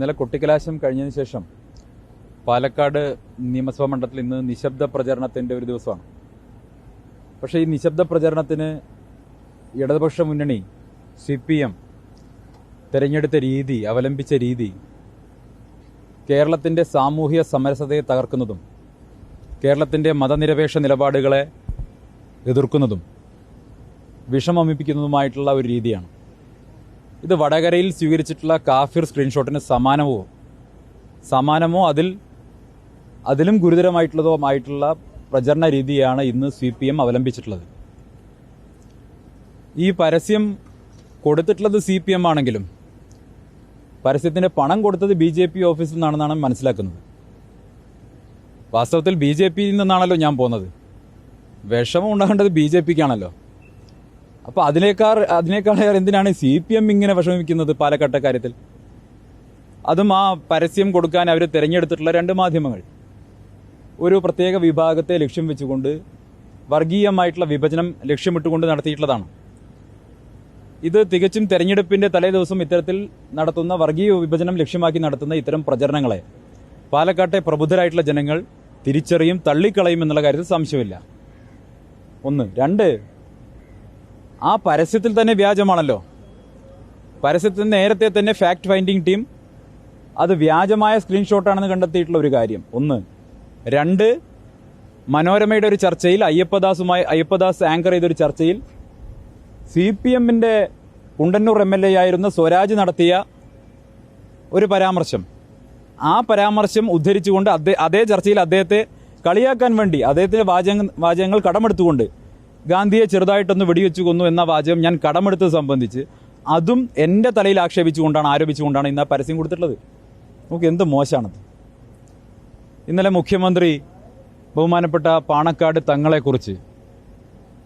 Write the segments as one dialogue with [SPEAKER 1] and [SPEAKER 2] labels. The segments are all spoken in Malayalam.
[SPEAKER 1] ഇന്നലെ കൊട്ടിക്കലാശം കഴിഞ്ഞതിന് ശേഷം പാലക്കാട് നിയമസഭാ മണ്ഡലത്തിൽ ഇന്ന് നിശബ്ദ പ്രചരണത്തിൻ്റെ ഒരു ദിവസമാണ്. പക്ഷേ ഈ നിശബ്ദ പ്രചരണത്തിന് ഇടതുപക്ഷ മുന്നണി CPM തെരഞ്ഞെടുത്ത രീതി, അവലംബിച്ച രീതി കേരളത്തിൻ്റെ സാമൂഹ്യ സമരസതയെ തകർക്കുന്നതും കേരളത്തിൻ്റെ മതനിരപേക്ഷ നിലപാടുകളെ എതിർക്കുന്നതും വിഷമമിപ്പിക്കുന്നതുമായിട്ടുള്ള ഒരു രീതിയാണ്. ഇത് വടകരയിൽ സ്വീകരിച്ചിട്ടുള്ള കാഫിർ സ്ക്രീൻഷോട്ടിന് സമാനമോ അതിലും ഗുരുതരമായിട്ടുള്ള പ്രചരണ രീതിയാണ് ഇന്ന് CPM അവലംബിച്ചിട്ടുള്ളത്. ഈ പരസ്യം കൊടുത്തിട്ടുള്ളത് CPM ആണെങ്കിലും പരസ്യത്തിന്റെ പണം കൊടുത്തത് BJP ഓഫീസിൽ നിന്നാണെന്നാണ് മനസ്സിലാക്കുന്നത്. വാസ്തവത്തിൽ BJPയിൽ നിന്നാണല്ലോ ഞാൻ പോകുന്നത്. വിഷമം ഉണ്ടാകേണ്ടത് BJPക്കാണല്ലോ. അപ്പോൾ അതിനേക്കാളേറെ എന്തിനാണ് CPM ഇങ്ങനെ വിഷമിക്കുന്നത് പാലക്കാട്ടെ കാര്യത്തിൽ? അതും ആ പരസ്യം കൊടുക്കാൻ അവർ തിരഞ്ഞെടുത്തിട്ടുള്ള രണ്ട് മാധ്യമങ്ങൾ ഒരു പ്രത്യേക വിഭാഗത്തെ ലക്ഷ്യം വെച്ചുകൊണ്ട് വർഗീയമായിട്ടുള്ള വിഭജനം ലക്ഷ്യമിട്ടുകൊണ്ട് നടത്തിയിട്ടുള്ളതാണ്. ഇത് തികച്ചും തെരഞ്ഞെടുപ്പിന്റെ തലേ ദിവസം ഇത്തരത്തിൽ നടത്തുന്ന വർഗീയ വിഭജനം ലക്ഷ്യമാക്കി നടത്തുന്ന ഇത്തരം പ്രചരണങ്ങളെ പാലക്കാട്ടെ പ്രബുദ്ധരായിട്ടുള്ള ജനങ്ങൾ തിരിച്ചറിയും, തള്ളിക്കളയും എന്നുള്ള കാര്യത്തിൽ സംശയമില്ല. ഒന്ന്. രണ്ട്, ആ പരസ്യത്തിൽ തന്നെ വ്യാജമാണല്ലോ. പരസ്യത്തിൽ നേരത്തെ തന്നെ ഫാക്ട് ഫൈൻഡിങ് ടീം അത് വ്യാജമായ സ്ക്രീൻഷോട്ടാണെന്ന് കണ്ടെത്തിയിട്ടുള്ള ഒരു കാര്യം. ഒന്ന്. രണ്ട്, മനോരമയുടെ ഒരു ചർച്ചയിൽ അയ്യപ്പദാസ് ആങ്കർ ചെയ്തൊരു ചർച്ചയിൽ CPMന്റെ കുണ്ടന്നൂർ MLA ആയിരുന്ന സ്വരാജ് നടത്തിയ ഒരു പരാമർശം, ആ പരാമർശം ഉദ്ധരിച്ചുകൊണ്ട് അതേ ചർച്ചയിൽ അദ്ദേഹത്തെ കളിയാക്കാൻ വേണ്ടി അദ്ദേഹത്തിന്റെ വാചകങ്ങൾ കടമെടുത്തുകൊണ്ട് ഗാന്ധിയെ ചെറുതായിട്ടൊന്ന് വെടിവെച്ചു കൊന്നു എന്ന വാചകം ഞാൻ കടമെടുത്തത് സംബന്ധിച്ച് അതും എൻ്റെ തലയിൽ ആരോപിച്ചുകൊണ്ടാണ് ഇന്ന് ആ പരസ്യം കൊടുത്തിട്ടുള്ളത്. നമുക്ക് എന്ത് മോശമാണത്. ഇന്നലെ മുഖ്യമന്ത്രി ബഹുമാനപ്പെട്ട പാണക്കാട് തങ്ങളെക്കുറിച്ച്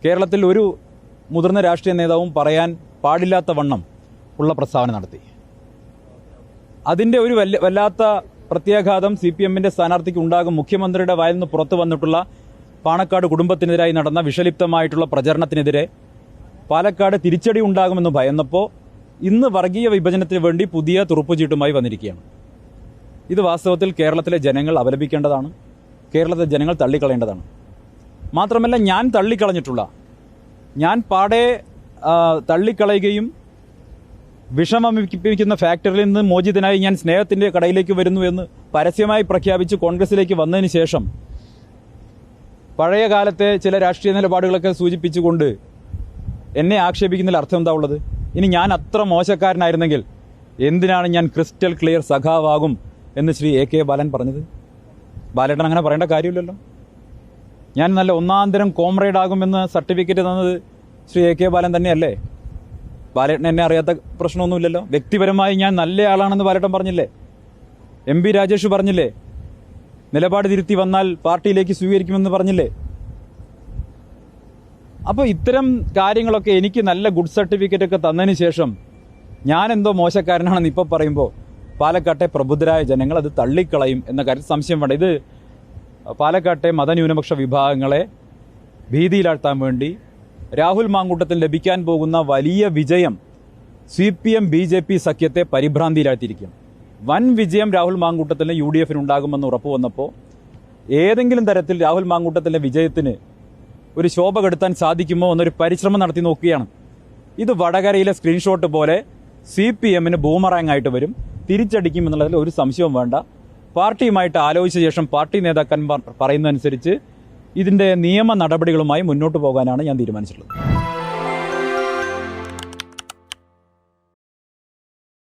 [SPEAKER 1] കേരളത്തിൽ ഒരു മുതിർന്ന രാഷ്ട്രീയ നേതാവും പറയാൻ പാടില്ലാത്ത വണ്ണം ഉള്ള പ്രസ്താവന നടത്തി. അതിൻ്റെ ഒരു വല്ലാത്ത പ്രത്യാഘാതം CPMന്റെ സ്ഥാനാർത്ഥിക്ക് ഉണ്ടാകും. മുഖ്യമന്ത്രിയുടെ വായിൽ നിന്ന് പുറത്തു വന്നിട്ടുള്ള പാണക്കാട് കുടുംബത്തിനെതിരായി നടന്ന വിഷലിപ്തമായിട്ടുള്ള പ്രചരണത്തിനെതിരെ പാലക്കാട് തിരിച്ചടി ഉണ്ടാകുമെന്ന് ഭയന്നപ്പോൾ ഇന്ന് വർഗീയ വിഭജനത്തിന് വേണ്ടി പുതിയ തുറുപ്പുചീട്ടുമായി വന്നിരിക്കുകയാണ്. ഇത് വാസ്തവത്തിൽ കേരളത്തിലെ ജനങ്ങൾ അപലപിക്കേണ്ടതാണ്, കേരളത്തിലെ ജനങ്ങൾ തള്ളിക്കളയേണ്ടതാണ്. മാത്രമല്ല, ഞാൻ പാടെ തള്ളിക്കളയുകയും വിഷമമിപ്പിക്കുന്ന ഫാക്ടറിയിൽ നിന്ന് മോചിതനായി ഞാൻ സ്നേഹത്തിന്റെ കടയിലേക്ക് വരുന്നു എന്ന് പരസ്യമായി പ്രഖ്യാപിച്ച് കോൺഗ്രസിലേക്ക് വന്നതിന് ശേഷം പഴയ കാലത്തെ ചില രാഷ്ട്രീയ നിലപാടുകളൊക്കെ സൂചിപ്പിച്ചുകൊണ്ട് എന്നെ ആക്ഷേപിക്കുന്നതിൽ അർത്ഥം എന്താ ഉള്ളത്? ഇനി ഞാൻ അത്ര മോശക്കാരനായിരുന്നെങ്കിൽ എന്തിനാണ് ഞാൻ ക്രിസ്റ്റൽ ക്ലിയർ സഖാവാകും എന്ന് ശ്രീ AK ബാലൻ പറഞ്ഞത്? ബാലേട്ടൻ അങ്ങനെ പറയേണ്ട കാര്യമില്ലല്ലോ. ഞാൻ നല്ല ഒന്നാന്തരം കോമ്രേഡ് ആകുമെന്ന് സർട്ടിഫിക്കറ്റ് തന്നത് ശ്രീ AK ബാലൻ തന്നെയല്ലേ? ബാലേട്ടൻ എന്നെ അറിയാത്ത പ്രശ്നമൊന്നുമില്ലല്ലോ. വ്യക്തിപരമായി ഞാൻ നല്ല ആളാണെന്ന് ബാലേട്ടൻ പറഞ്ഞില്ലേ? MP രാജേഷ് പറഞ്ഞില്ലേ? നിലപാട് തിരുത്തി വന്നാൽ പാർട്ടിയിലേക്ക് സ്വീകരിക്കുമെന്ന് പറഞ്ഞില്ലേ? അപ്പോൾ ഇത്തരം കാര്യങ്ങളൊക്കെ എനിക്ക് നല്ല ഗുഡ് സർട്ടിഫിക്കറ്റ് ഒക്കെ തന്നതിന് ശേഷം ഞാൻ എന്തോ മോശക്കാരനാണെന്ന് ഇപ്പോൾ പറയുമ്പോൾ പാലക്കാട്ടെ പ്രബുദ്ധരായ ജനങ്ങൾ അത് തള്ളിക്കളയും എന്ന കാര്യത്തിൽ സംശയം വേണ്ട. ഇത് പാലക്കാട്ടെ മതന്യൂനപക്ഷ വിഭാഗങ്ങളെ ഭീതിയിലാഴ്ത്താൻ വേണ്ടി രാഹുൽ മാങ്കൂട്ടത്തിന് ലഭിക്കാൻ പോകുന്ന വലിയ വിജയം CPM BJP സഖ്യത്തെ പരിഭ്രാന്തിയിലാഴ്ത്തിയിരിക്കും. വൻ വിജയം രാഹുൽ മാങ്കൂട്ടത്തിന് UDFന് ഉണ്ടാകുമെന്ന് ഉറപ്പു വന്നപ്പോൾ ഏതെങ്കിലും തരത്തിൽ രാഹുൽ മാങ്കൂട്ടത്തിൻ്റെ വിജയത്തിന് ഒരു ശോഭ കെടുത്താൻ സാധിക്കുമോ എന്നൊരു പരിശ്രമം നടത്തി നോക്കുകയാണ്. ഇത് വടകരയിലെ സ്ക്രീൻഷോട്ട് പോലെ CPMന് ബൂമറാങ് ആയിട്ട് വരും, തിരിച്ചടിക്കും എന്നുള്ളതിൽ ഒരു സംശയവും വേണ്ട. പാർട്ടിയുമായിട്ട് ആലോചിച്ച ശേഷം പാർട്ടി നേതാക്കന്മാർ പറയുന്നതനുസരിച്ച് ഇതിൻ്റെ നിയമ നടപടികളുമായി മുന്നോട്ട് പോകാനാണ് ഞാൻ തീരുമാനിച്ചിട്ടുള്ളത്.